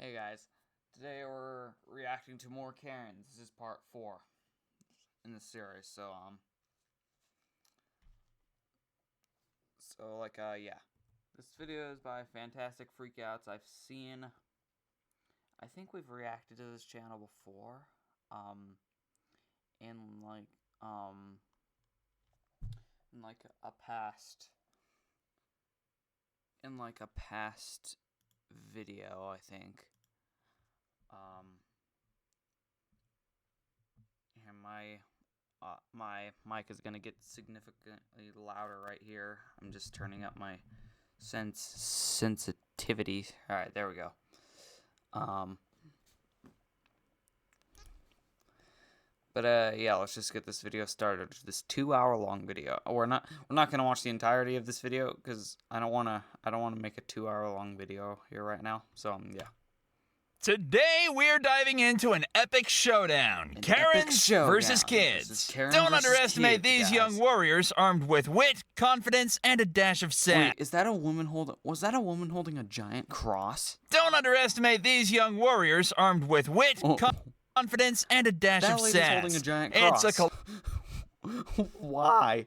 Hey guys, today we're reacting to more Karens. This is part 4 in the series. Yeah. This video is by Fantastic Freakouts. I think we've reacted to this channel before, in a past video, I think. And my mic is gonna get significantly louder right here. I'm just turning up my sensitivity. All right, there we go. Yeah, let's just get this video started. This 2-hour long video. We're not gonna watch the entirety of this video because I don't wanna make a 2-hour long video here right now. So yeah. Today we're diving into an epic showdown. Karens versus kids. Don't underestimate these young warriors armed with wit, confidence, and a dash of sass. Wait, was that a woman holding a giant cross? Don't underestimate these young warriors armed with wit, confidence, and a dash of sass. That lady's holding a giant cross. It's a Why?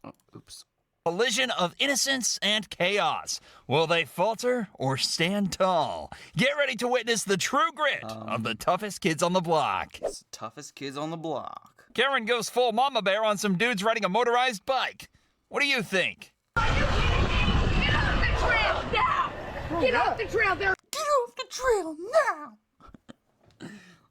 Oh, oops. Collision of innocence and chaos. Will they falter or stand tall? Get ready to witness the true grit of the toughest kids on the block. It's the toughest kids on the block. Karen goes full mama bear on some dudes riding a motorized bike. What do you think? Are you kidding me? Get off the trail now! Get off the trail there! Get off the trail now!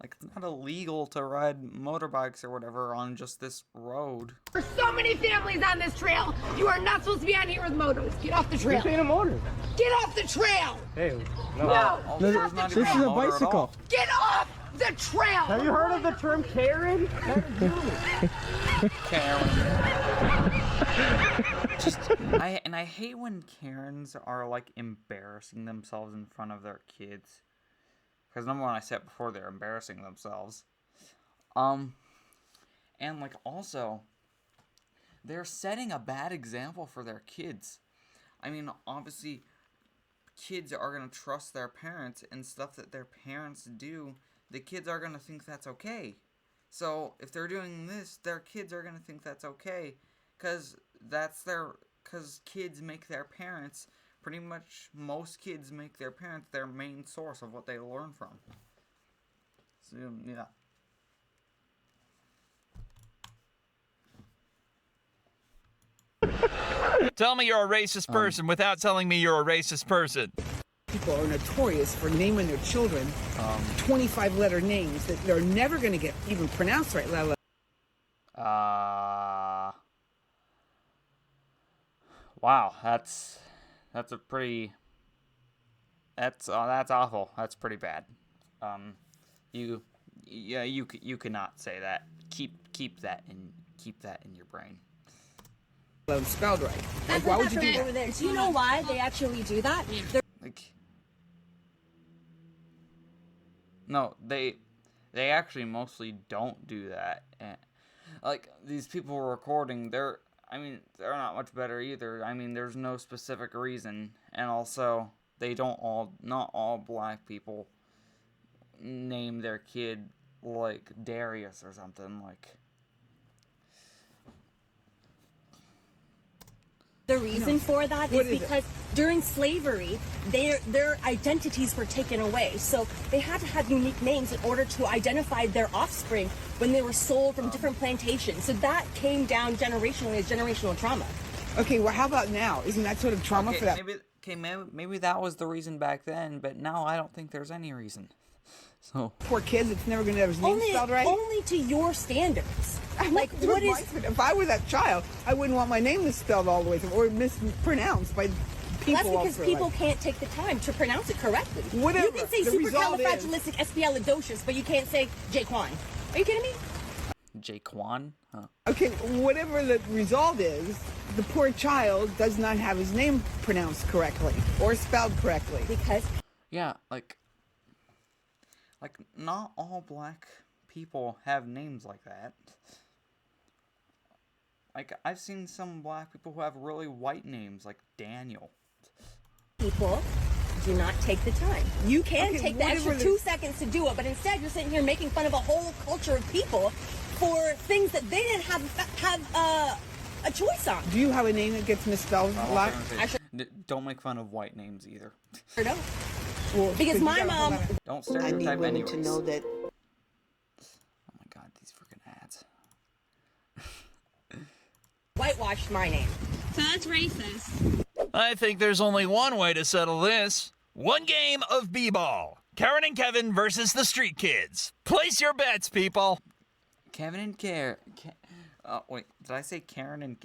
Like, it's not illegal to ride motorbikes or whatever on just this road. There's so many families on this trail. You are not supposed to be on here with motors. Get off the trail. This ain't a motor. Get off the trail. Hey, No. this This is a bicycle. Get off the trail. Have you heard of the term Karen? Karen. I hate when Karens are like embarrassing themselves in front of their kids. Because number one, I said before, they're embarrassing themselves. And like also, they're setting a bad example for their kids. I mean, obviously, kids are going to trust their parents, and stuff that their parents do, the kids are going to think that's okay. So if they're doing this, their kids are going to think that's okay. Because kids make their parents, pretty much most kids make their parents their main source of what they learn from. So, yeah. Tell me you're a racist person without telling me you're a racist person. People are notorious for naming their children 25-letter names that they're never going to get even pronounced right. Wow, that's awful. That's pretty bad. You cannot say that. Keep that in your brain. Spelled right. Like, why would you do that? Do you know why they actually do that? No, they actually mostly don't do that. And, like, these people recording, they're not much better either. I mean, there's no specific reason, and also not all black people name their kid like Darius or something. Like, the reason for that is because during slavery, their identities were taken away. So they had to have unique names in order to identify their offspring when they were sold from different plantations. So that came down generationally as generational trauma. Okay, well, how about now? Isn't that sort of trauma for that? Maybe that was the reason back then, but now I don't think there's any reason. So Poor kids, it's never going to have his name spelled right. Only to your standards. Like, what is? If I were that child, I wouldn't want my name spelled all the way through or mispronounced by people. That's because people can't take the time to pronounce it correctly. Whatever. You can say supercalifragilisticexpialidocious, but you can't say Jaquan. Are you kidding me? Jaquan? Huh. Okay, whatever the result is, the poor child does not have his name pronounced correctly or spelled correctly. Because yeah, like not all black people have names like that. Like, I've seen some black people who have really white names, like Daniel. people do not take the time. You can take the extra whatever 2 seconds to do it, but instead you're sitting here making fun of a whole culture of people for things that they didn't have a choice on. Do you have a name that gets misspelled a lot? Don't make fun of white names either. I don't. Well, because my mom. Don't I need stereotype women any to race. know that. Oh my god, these freaking ads. Whitewashed my name. So that's racist. I think there's only one way to settle this. One game of b-ball. Karen and Kevin versus the street kids. Place your bets, people. Kevin and oh wait, did I say Karen and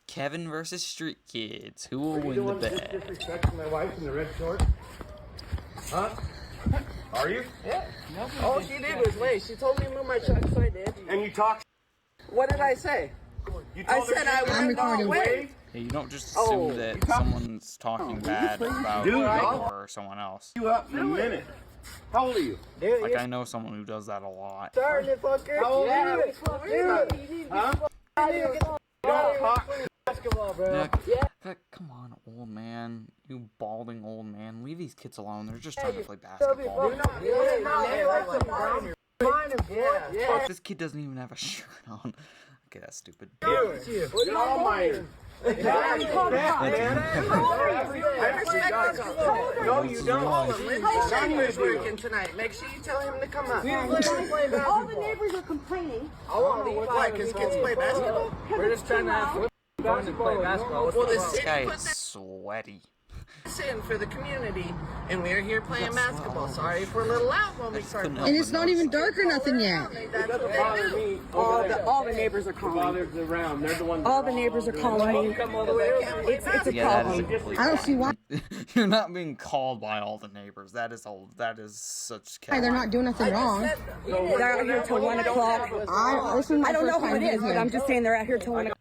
Kevin versus street kids? Who will win the bet? Disrespecting my wife in the red shorts? Huh? Are you? Yeah. All she did was wait. She told me to move my truck, so I did. And you talk. What did I say? You I told her said you I were wouldn't go away. Hey, you don't just assume that someone's talking bad about you or someone else. You up in a minute. How old are you? Like, I know someone who does that a lot. Starting it, fucker. How old are you? Huh? You don't talk. Basketball, bro. Come on, old man. You balding old man. Leave these kids alone. They're just trying to play basketball. Yeah. This kid doesn't even have a shirt on. Okay, that's stupid. You're all minor. No, you don't. Lindsay's working tonight. Make sure you tell him to come up. All the neighbors are complaining. Why? Because kids play basketball? We're just trying to have fun and play basketball. Well, the This city guy put is sweaty. this in for the community, and we're here playing basketball. Sorry if we're a little loud when we start And playing. It's not even dark or nothing yet. That's what they do. All the neighbors are calling. Around. They're the ones. All the neighbors are calling me. It's a Yeah, that problem. is complete. I don't see why You're not being called by all the neighbors. That is such. they're not doing nothing wrong. They're out here till 1 o'clock. I don't know who it is, but I'm just saying they're out here till 1 o'clock.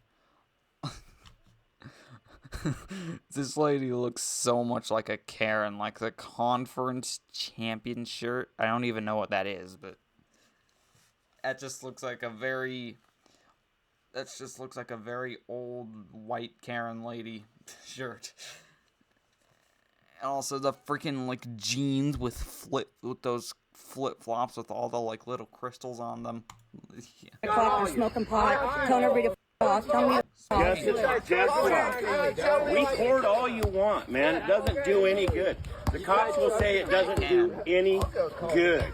This lady looks so much like a Karen, like the conference champion shirt. I don't even know what that is, but that just looks like a very. That just looks like a very old white Karen lady shirt. And also the freaking like jeans with those flip flops with all the like little crystals on them. Yeah. We're smoking pot, telling everybody to off. Record all you want, man. It doesn't do any good. The cops will say it doesn't do any good.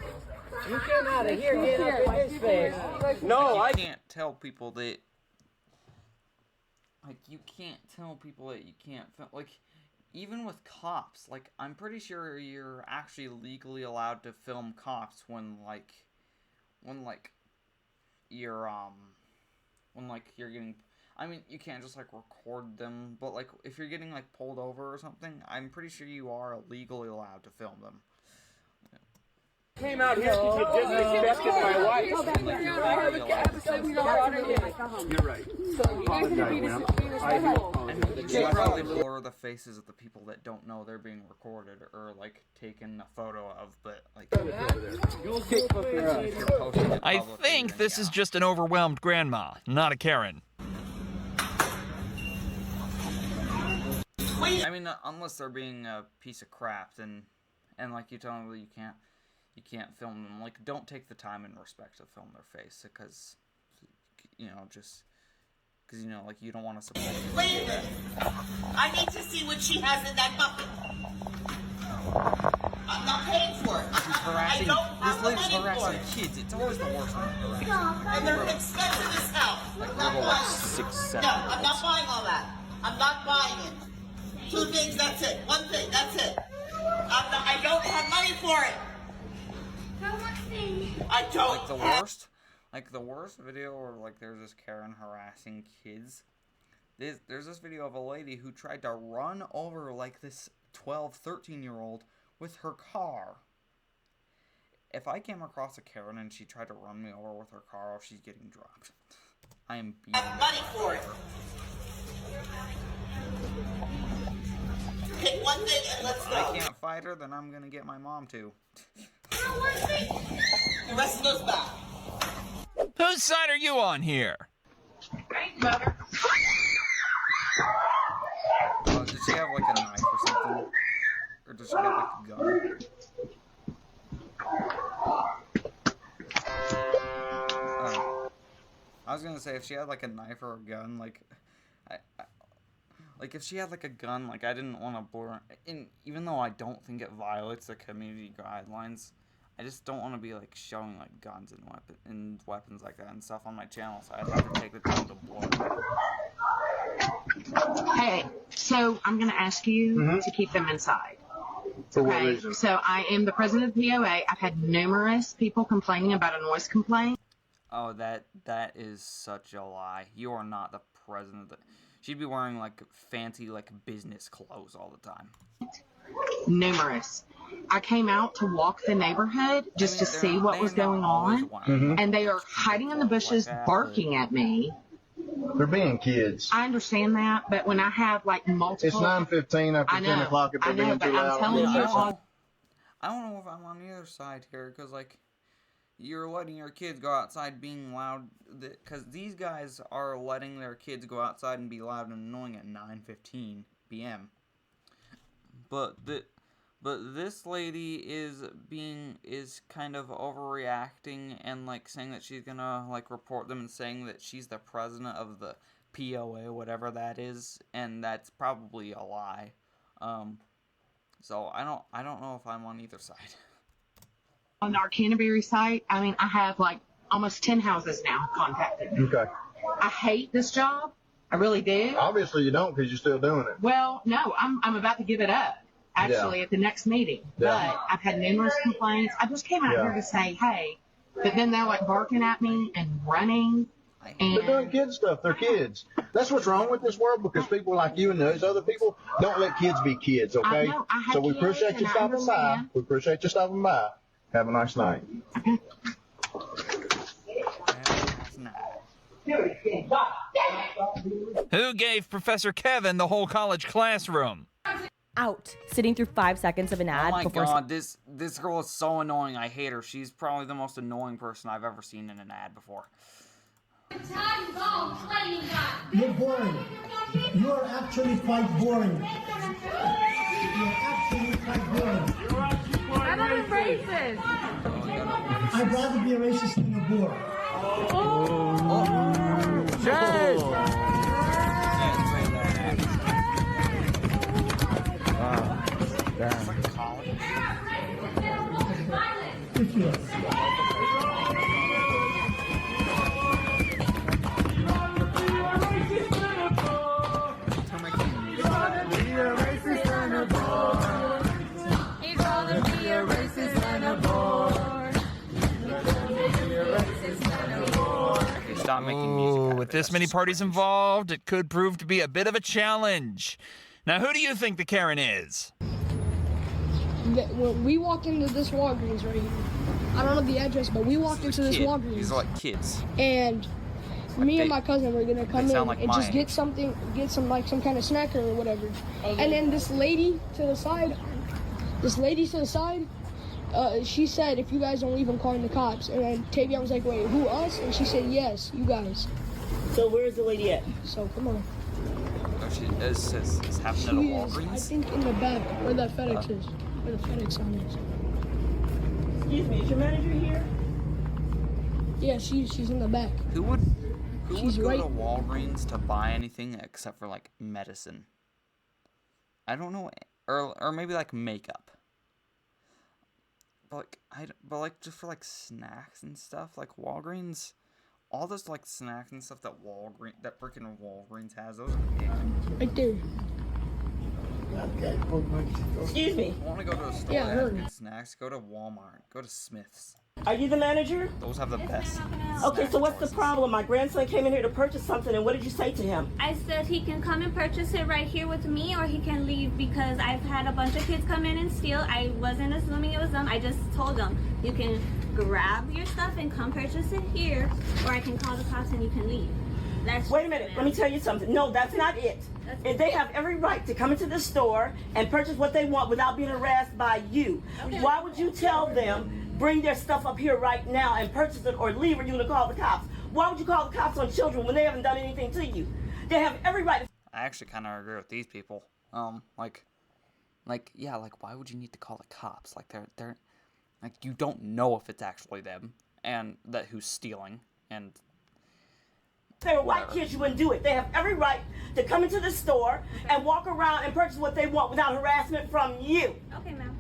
You came out of here, get up in his face. No, Like, you can't tell people that. Like, you can't tell people that you can't film. Like, even with cops, like, I'm pretty sure you're actually legally allowed to film cops when you're getting. I mean, you can't just, like, record them, but, like, if you're getting, like, pulled over or something, I'm pretty sure you are legally allowed to film them. came out here because you disrespected my wife. You're right. You should probably blur the faces of the people that don't know they're being recorded or, like, taken a photo of, but, like, if you're posting it I publicly, think then this yeah. is just an overwhelmed grandma, not a Karen. I mean, unless they're being a piece of crap, and like you tell them you can't film them. Like, don't take the time and respect to film their face, because like you don't want to support. Wait a minute. I need to see what she has in that bucket. I'm not paying for it. She's harassing. This lady's harassing kids. It's always the worst one. And they're expensive as hell. I'm not Little, buying like, it. 6, 7. No, I'm not buying all that. I'm not buying it. 2 things, that's it. 1 thing, that's it. I don't have money for it. I don't. Like the worst video where like there's this Karen harassing kids. There's this video of a lady who tried to run over like this 12, 13-year-old with her car. If I came across a Karen and she tried to run me over with her car, oh, she's getting dropped. I am beating I have money for it. Pick 1 thing and let's go. I can't fight her, then I'm gonna get my mom to. The rest goes back. Whose side are you on here? Mother. Did she have like a knife or something? or does she have like a gun? I was gonna say if she had like a knife or a gun, like, like if she had like a gun, like I didn't want to blur. And even though I don't think it violates the community guidelines, I just don't want to be like showing like guns and weapons like that and stuff on my channel. So I'd have to take the time to blur. Hey, so I'm gonna ask you to keep them inside. For what reason? So I am the president of the POA. I've had numerous people complaining about a noise complaint. Oh, that is such a lie. You are not the president of the... She'd be wearing, like, fancy, like, business clothes all the time. Numerous. I came out to walk the neighborhood just to see what was going on, and they are hiding in the bushes, barking at me. They're being kids. I understand that, but when I have, like, multiple... It's 9:15 after 10 o'clock if they're being too loud. I'm telling you all... I don't know if I'm on the other side here, because, like... You're letting your kids go outside being loud, because these guys are letting their kids go outside and be loud and annoying at 9:15 p.m. But this lady is kind of overreacting and like saying that she's gonna like report them and saying that she's the president of the POA, whatever that is, and that's probably a lie. So I don't know if I'm on either side. On our Canterbury site, I mean, I have like almost 10 houses now contacted me. Okay. I hate this job. I really do. Obviously you don't because you're still doing it. Well, no, I'm about to give it up, actually, at the next meeting. Yeah. But I've had numerous complaints. I just came out here to say, hey, but then they're like barking at me and running. They're doing kid stuff. They're kids. That's what's wrong with this world because people like you and those other people don't let kids be kids, okay? I know. I have so we kids appreciate you and I stopping by. understand. We appreciate you stopping by. Have a nice night. Who gave Professor Kevin the whole college classroom? Out, sitting through 5 seconds of an ad. Oh my before god, this girl is so annoying. I hate her. She's probably the most annoying person I've ever seen in an ad before. You're boring. You are actually quite boring. You're actually quite boring. I'm not racist. I'd rather be a racist than a bore. Stop making music. With this many parties involved, it could prove to be a bit of a challenge. Now, who do you think the Karen is? When we walked into this Walgreens right here, I don't know the address, but we walked into this Walgreens. These are like kids. And me and my cousin were gonna come in like and just get some kind of snack or whatever. And then this lady to the side, she said, if you guys don't leave, I'm calling the cops. And then Tavion was like, wait, who, us? And she said, yes, you guys. So where's the lady at? So, come on. Oh, she is happening at a Walgreens? I think in the back, where that FedEx is. Where the FedEx sign is. Excuse me, is your manager here? Yeah, she's in the back. Who would go right. to Walgreens to buy anything except for, like, medicine? I don't know. Or maybe, like, makeup. But like just for like snacks and stuff, like Walgreens, all those like snacks and stuff that freaking Walgreens has, those are big. Right there. Excuse me. If you want to go to a store Yeah, I and heard. get snacks, go to Walmart, go to Smith's. Are you the manager? Those have the best. Okay, snack so what's the choices. problem? My grandson came in here to purchase something, and what did you say to him? I said he can come and purchase it right here with me, or he can leave, because I've had a bunch of kids come in and steal. I wasn't assuming it was them. I just told them, you can grab your stuff and come purchase it here, or I can call the cops and you can leave. Wait a minute, let me tell you something. No, that's not it. If they have every right to come into the store and purchase what they want without being harassed by you. Okay. Why would you tell them, bring their stuff up here right now and purchase it or leave, or you're gonna call the cops? Why would you call the cops on children when they haven't done anything to you? They have every right. I actually kind of agree with these people. Like, yeah, like, why would you need to call the cops? Like, they're like, you don't know if it's actually them and that who's stealing. And if they were white kids, you wouldn't do it. They have every right to come into the store and walk around and purchase what they want without harassment from you. Okay, ma'am.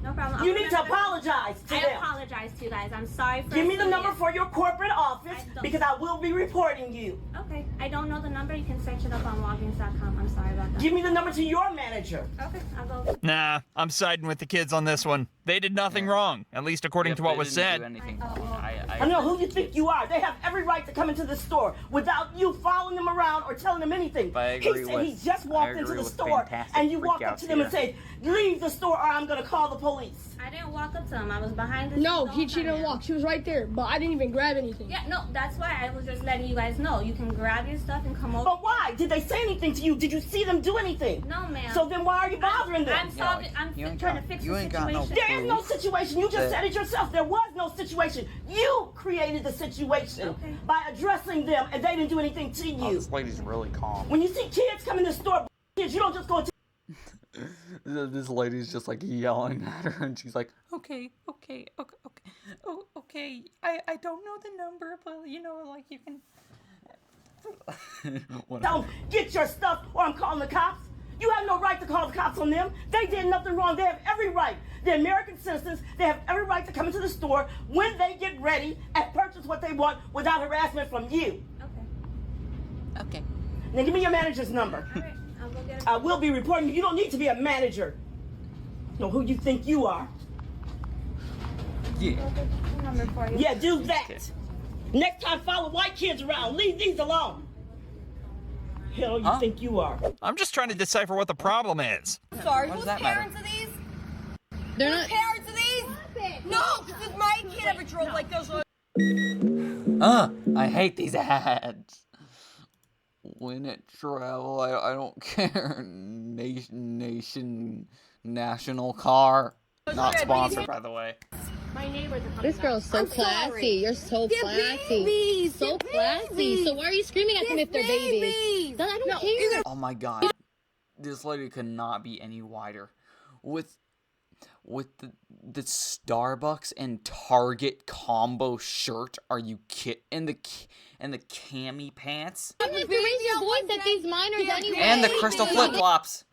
No problem. You need to apologize to them. I apologize to you guys. I'm sorry for... Give me the number for your corporate office because I will be reporting you. Okay. I don't know the number. You can search it up on Walgreens.com. I'm sorry about that. Give me the number to your manager. Okay, I'll go. Nah, I'm siding with the kids on this one. They did nothing wrong, at least according to what was said. I know who you think you are. They have every right to come into the store without you following them around or telling them anything. He said he just walked into the store and you walk up to them and say, leave the store or I'm going to call the police. I didn't walk up to him. I was behind the... No, she didn't walk. She was right there, but I didn't even grab anything. Yeah, no, that's why I was just letting you guys know. You can grab your stuff and come over. But why? Did they say anything to you? Did you see them do anything? No, ma'am. So then why are you bothering them? I'm trying to fix the situation. There is no situation. You just said it yourself. There was no situation. You created the situation by addressing them, and they didn't do anything to you. Oh, this lady's really calm. When you see kids come in the store, kids, you don't just go to... This lady's just like yelling at her, and she's like, okay. Oh, okay. I don't know the number, but you know, like you can. Don't get your stuff, or I'm calling the cops. You have no right to call the cops on them. They did nothing wrong. They have every right. They're American citizens. They have every right to come into the store when they get ready and purchase what they want without harassment from you. Okay. Now give me your manager's number. All right, I'll go get it. I will be reporting you. You don't need to be a manager. Know who you think you are. Yeah. Number for you. Yeah, do that. Next time, follow white kids around. Leave these alone. Hell, you think you are? I'm just trying to decipher what the problem is. Sorry, What whose does that matter? parents are these? They're Whose not. parents are these? No, because if my kid ever drove like those. I hate these ads. When it travel, I don't care. National car. Not sponsored, by the way. My neighbors are coming. This girl's so classy. You're so classy. Babies. So classy. So why are you screaming at them if they're babies? I don't care. Oh my god. This lady could not be any wider. With the Starbucks and Target combo shirt, are you kidding? And the cami pants. I'm like, you raise your voice at these minors anyway. And the crystal flip-flops.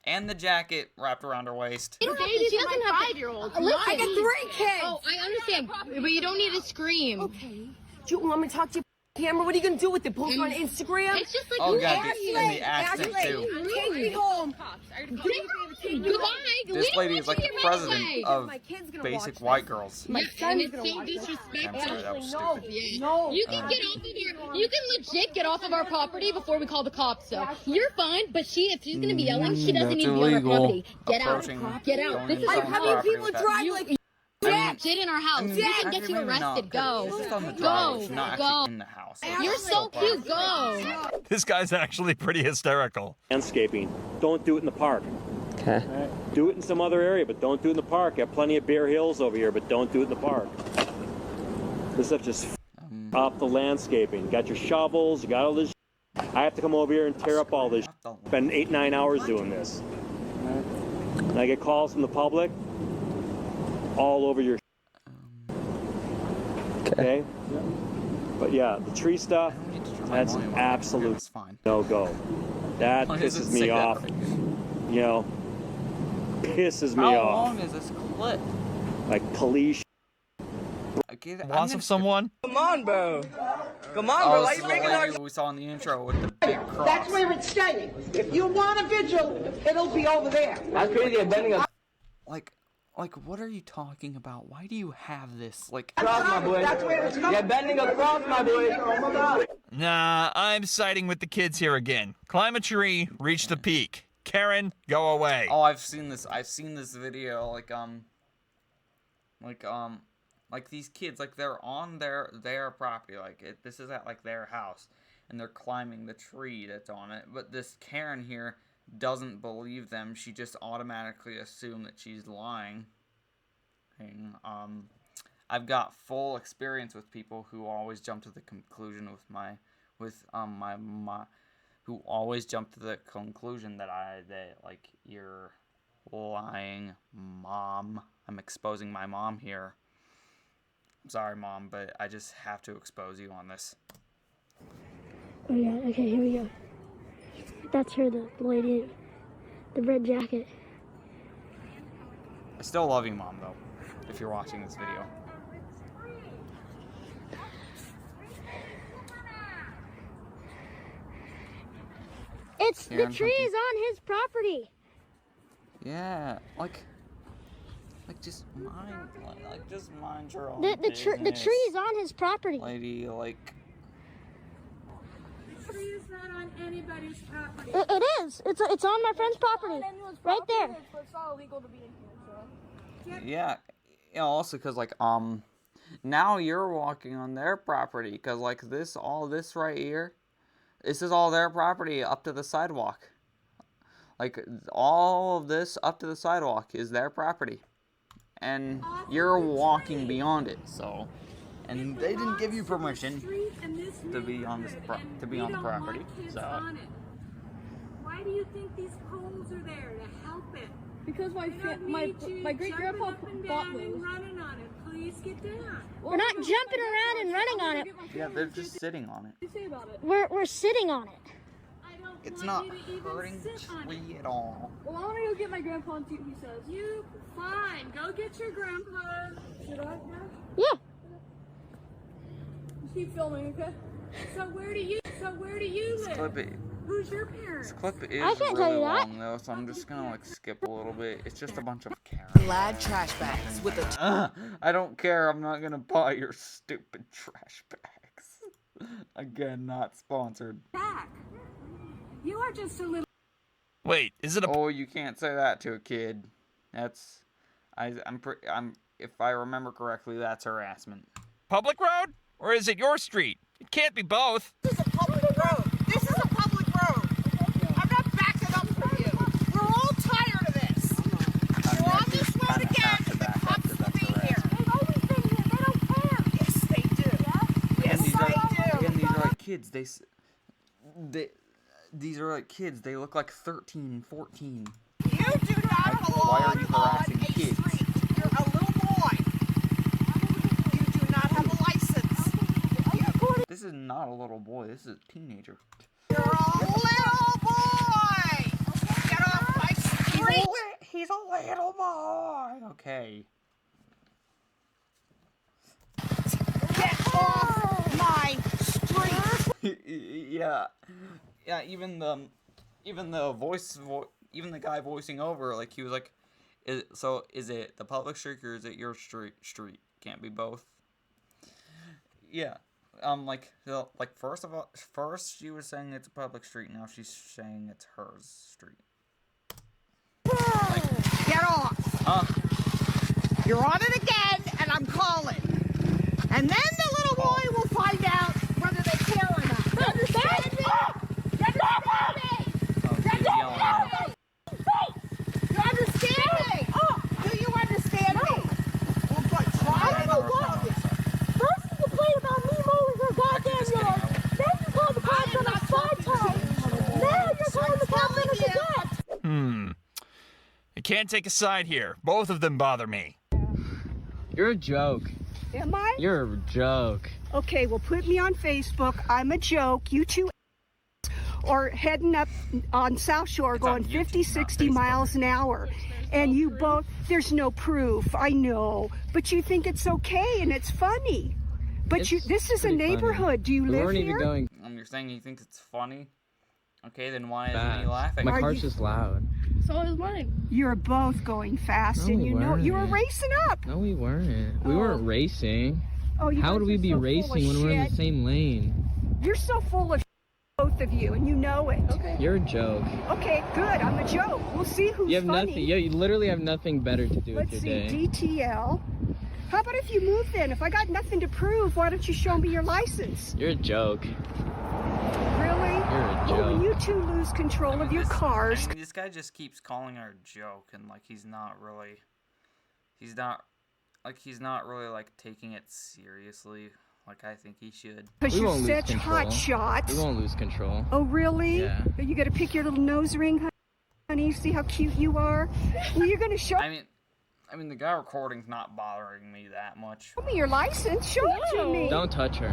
And the jacket wrapped around her waist. She doesn't have 5-year-olds. I got 3 kids. Oh, I understand, but you don't need to scream. Okay. Do you want me to talk to your camera? What are you gonna do with it? Post it on Instagram? It's just like Oh you god, Ashley, and the accent too. Take me home. Goodbye. This lady is like the president of My kid's gonna basic watch white this. girls. My And son's it's gonna so watch this. I'm disrespectful. sorry, that was No, stupid. no. You can get off of you can legit get off of our property before we call the cops. So you're fine, but if she's gonna be yelling, she doesn't That's need to be on our illegal. property. Get out. Approaching Get out. going This is inside our the house. property People with that. drive like Sit in our house. We can get you Actually, maybe not, arrested. 'cause Go. It's just on the Go. driveway. She's not Go. actually in the house. You're so cute. Go. This guy's actually pretty hysterical. Landscaping. Don't do it in the park. Okay. Do it in some other area, but don't do it in the park. Got plenty of bare hills over here, but don't do it in the park. This stuff just up the landscaping. Got your shovels, you got all this. I have to come over here and tear up all this. Spend 8-9 hours doing this. And I get calls from the public all over your. Okay. But yeah, the tree stuff. That's an absolute no-go. That Why does it pisses say me that off. right You know, pisses me How off. long is this clip? Like police. Loss of someone? Come on, bro. Come on, Oh, bro. Why this you is the making lady our... who we saw in the intro with the big cross. That's where it's staying. If you want a vigil, it'll be over there. That's crazy. I'm bending a Like, what are you talking about? Why do you have this? Like, cross, my boy. You're bending across, my boy. Nah, I'm siding with the kids here again. Climb a tree, reach the peak. Karen, go away. oh, I've seen this video. Like these kids, like they're on their property. Like this is at like their house, and they're climbing the tree that's on it. But this Karen here doesn't believe them. She just automatically assumed that she's lying. I've got full experience with people who always jump to the conclusion who always jump to the conclusion that like, you're lying, Mom. I'm exposing my mom here. I'm sorry, Mom, but I just have to expose you on this. Oh yeah, okay, here we go. That's her, the lady, the red jacket. I still love you, Mom, though, if you're watching this video. It's the tree is on his property. Yeah, like just mind, just mind your own The business. tree is on his property. Lady, like. The tree is not on anybody's property. It is. It's on my friend's property, right there. It's not illegal to be in here, so. Yeah, also because, like, now you're walking on their property, because, like, all this right here, this is all their property up to the sidewalk. Like, all of this up to the sidewalk is their property. And you're walking beyond it, so. And they didn't give you permission to be on this on the property, so. Why do you think these poles are there to help it? Because my great grandpa bought those. Running on it. Please get down. We're not jumping around and running on it. Yeah, they're just sitting on it. What do you say about it? We're sitting on it. It's not hurting the tree at all. Well, I want to go get my grandpa and see what he says. You fine. Go get your grandpa. Should I? Yeah. Just keep filming, okay? So where do you live? Clip it. Who's your parents? This clip is I can't tell really you that. long though, so I'm just gonna like skip a little bit. It's just a bunch of Karens. Glad trash bags with a. I don't care. I'm not gonna buy your stupid trash bags. Again, not sponsored. Back. You are just a little. Wait, is it a? Oh, you can't say that to a kid. That's, I'm if I remember correctly, that's harassment. Public road? Or is it your street? It can't be both. This is a public road. This is a public road. I'm not backing up for you. We're all tired of this. You're on this road again, and the cops will be here. They've always been here. They don't care. Yes, they do. Yes, they do. Again, these are like kids. These are like kids. They look like 13, 14. You do not belong why are you harassing on a kids? street. You're a little boy. You do not have a license. This is not a little boy. This is a teenager. You're a little boy. Get off my street. He's a little boy. Okay. Get off my street. Yeah. Yeah, even the guy voicing over, like, he was like, is it the public street or is it your street? Can't be both. Yeah. First she was saying it's a public street, now she's saying it's her street. Get off. You're on it again, and I'm calling. And then the little boy will find out whether they care or not. You understand me? You understand me? You understand me? Do you understand me? Well, good. Try to walk. First you complain about me mowing your goddamn yard. Then you call the cops on a side time. Now you're calling the cops on us again. I can't take a side here. Both of them bother me. You're a joke. Am I? You're a joke. Okay, well, put me on Facebook. I'm a joke. You two are heading up on South Shore going 50, 60 miles an hour. And you both, there's no proof, I know. But you think it's okay and it's funny. But this is a neighborhood. Funny. Do you live weren't here? Even going. You're saying you think it's funny? Okay, then why isn't he laughing? My car's just loud. So is mine. You're both going fast, No, and we you know weren't. you were racing up. No, we weren't. We weren't racing. Oh, you How guys would we are be so full of racing when we're in shit. the same lane? You're so full of both of you, and you know it. Okay. You're a joke. Okay, good. I'm a joke. We'll see who's You have funny. nothing. Yeah, you literally have nothing better to do Let's with see, your day. DTL. How about if you move then? If I got nothing to prove, why don't you show me your license? You're a joke. Really? You're a Well, when joke. you two lose control of your cars. This guy just keeps calling her a joke, and like he's not really like taking it seriously. like I think he should. Because We you're won't lose such control. hot shots. We won't lose control. Oh, really? Yeah. You got to pick your little nose ring, honey. See how cute you are? Well, you're going to show I mean, the guy recording's not bothering me that much. me your license. Show it to me. Don't touch her.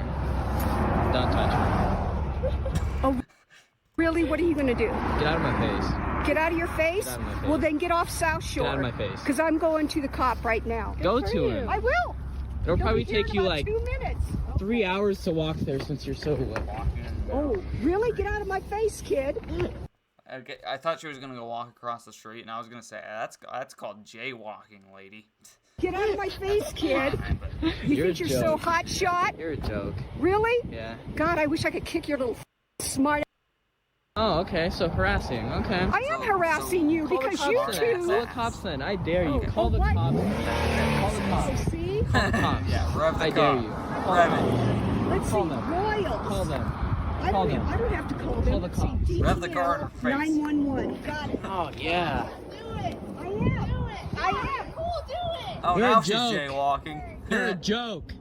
Don't touch her. Oh, really? What are you going to do? Get out of my face. Get out of your face? Get out of my face. Well, then get off South Shore. Get out of my face. Because I'm going to the cop right now. Go to him. I will. It'll You'll probably be here take in you about like 2 minutes. 3 hours to walk there since you're so wet. Oh, really? Get out of my face, kid. Okay, I thought she was gonna go walk across the street, and I was gonna say that's called jaywalking, lady. Get out of my face, kid. You You're think a you're so joke. hot shot? You're a joke. Really? Yeah. God, I wish I could kick your little smart. Oh, okay. So harassing. Okay. I am harassing you Call the because cops you then. two. Call the cops then. I dare you. Oh, Call the what? cops. Call the cops. See? Call the cops. Yeah, rev the I car. dare you. Rev it. Let's Call see. them. Royals. Call them. I Call don't, them. I don't have to call them. Call the Let's see. cops. Rev the car in her face. 911. Got it. Oh yeah. Do it. I am. I am. Cool. Do it. Oh, You're now a she's joke. jaywalking. You're a joke.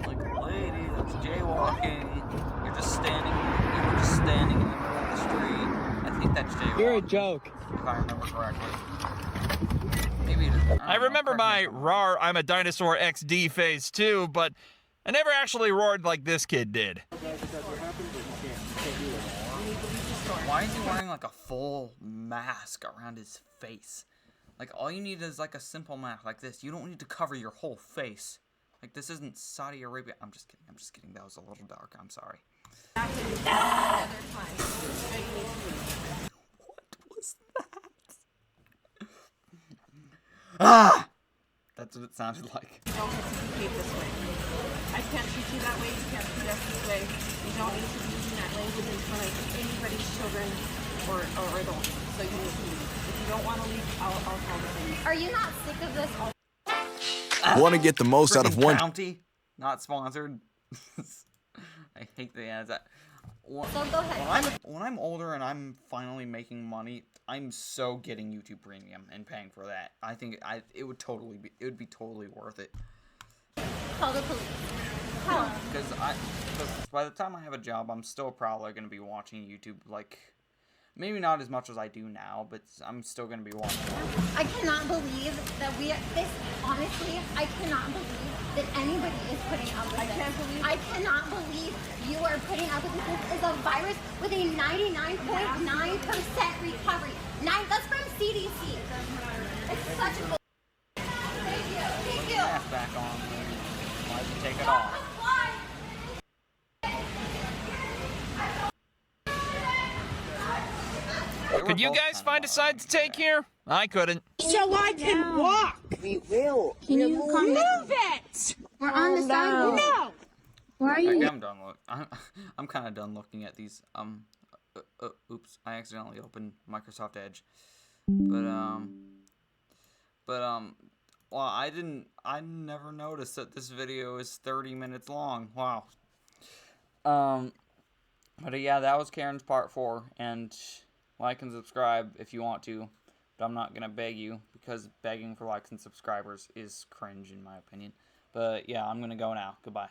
Like, lady, that's jaywalking. You're just standing. You were just standing in the middle of the street. I think that's jaywalking. You're a joke. If I remember correctly. Maybe it is. I remember my "Rawr, I'm a Dinosaur XD" phase too, but I never actually roared like this kid did. Why is he wearing like a full mask around his face? Like, all you need is like a simple mask like this. You don't need to cover your whole face. Like, this isn't Saudi Arabia. I'm just kidding. I'm just kidding. That was a little dark. I'm sorry. What was that? Ah! That's what it sounded like. You don't have to behave this way. I can't treat you that way. You can't treat us this way. You don't need to be using that language in front of anybody's children or adults. So you need to leave. If you don't want to leave, I'll call the police. Are you not sick of this? Want to get the most out of Freaking one. Bounty, not sponsored. I hate the ads. So go ahead. When I'm older and I'm finally making money, I'm so getting YouTube Premium and paying for that. I think it would be totally worth it. Call the police. Tell them. Because by the time I have a job, I'm still probably going to be watching YouTube, like, maybe not as much as I do now, but I'm still going to be watching it. I cannot believe that honestly, I cannot believe that anybody is putting up with this. I cannot believe you are putting up with this. This is a virus with a 99.9% recovery. That's from CDC. It's such a Thank you. Thank you. Mask back on. Why'd you take it off? Could you guys find a side to take here? I couldn't. So I can walk. We will. Can you come Move it. We're on the sidewalk. No. Why are Okay, you? I'm done. I'm kind of done looking at these. Oops, I accidentally opened Microsoft Edge. Well, I never noticed that this video is 30 minutes long. Wow. But yeah, that was Karen's part 4, and like and subscribe if you want to, but I'm not gonna beg you, because begging for likes and subscribers is cringe in my opinion. But yeah, I'm gonna go now. Goodbye.